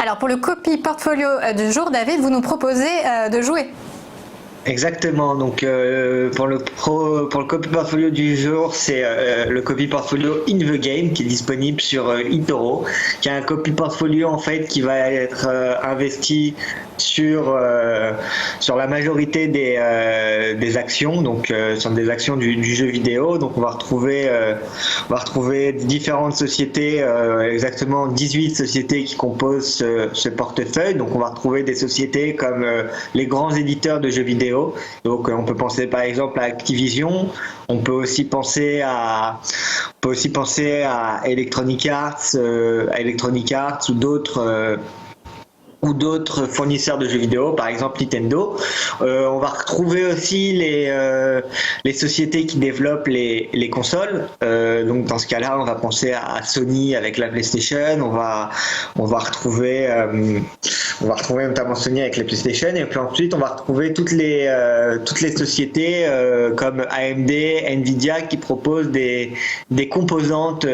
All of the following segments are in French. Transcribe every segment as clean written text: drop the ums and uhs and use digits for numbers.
Alors pour le copy portfolio du jour, David, vous nous proposez de jouer. Exactement. Donc pour le copy portfolio du jour, c'est le copy portfolio In the Game qui est disponible sur eToro, qui est un copy portfolio en fait qui va être investi sur la majorité des actions, donc sur des actions du jeu vidéo. Donc on va retrouver différentes sociétés, exactement 18 sociétés qui composent ce portefeuille. Donc on va retrouver des sociétés comme les grands éditeurs de jeux vidéo. Donc on peut penser par exemple à Activision, on peut aussi penser à Electronic Arts ou d'autres fournisseurs de jeux vidéo, par exemple Nintendo. On va retrouver aussi les sociétés qui développent les consoles. Donc dans ce cas-là, on va penser à Sony avec la PlayStation. On va retrouver notamment Sony avec la PlayStation. Et puis ensuite, on va retrouver toutes les sociétés comme AMD, Nvidia qui proposent des composantes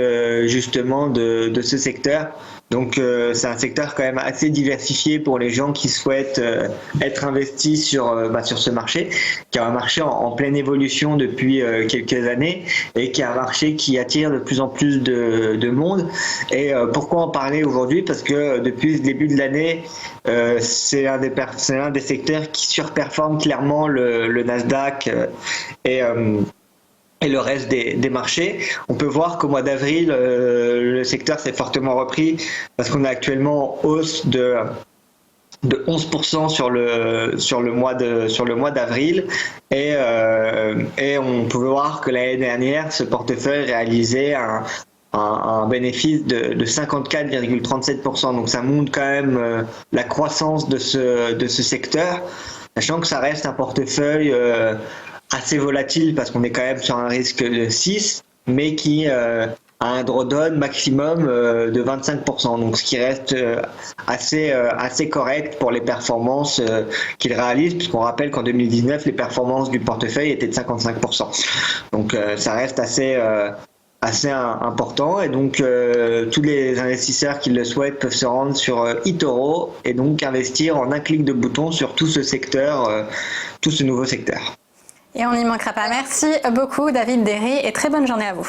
justement de ce secteur. Donc c'est un secteur quand même assez diversifié pour les gens qui souhaitent être investis sur ce marché, qui est un marché en pleine évolution depuis quelques années et qui est un marché qui attire de plus en plus de monde. Et pourquoi en parler aujourd'hui? Parce que depuis le début de l'année, c'est un des secteurs qui surperforme clairement le Nasdaq et le reste des marchés. On peut voir qu'au mois d'avril, le secteur s'est fortement repris parce qu'on est actuellement en hausse de 11% sur le mois d'avril et on pouvait voir que l'année dernière, ce portefeuille réalisait un bénéfice de 54,37%. Donc ça montre quand même la croissance de ce secteur, sachant que ça reste un portefeuille assez volatile parce qu'on est quand même sur un risque de 6, mais qui a un drawdown maximum de 25%, donc ce qui reste assez correct pour les performances qu'il réalise, puisqu'on rappelle qu'en 2019, les performances du portefeuille étaient de 55%. Donc ça reste assez important, et donc tous les investisseurs qui le souhaitent peuvent se rendre sur eToro et donc investir en un clic de bouton sur tout ce secteur, tout ce nouveau secteur. Et on n'y manquera pas. Merci beaucoup David Derry et très bonne journée à vous.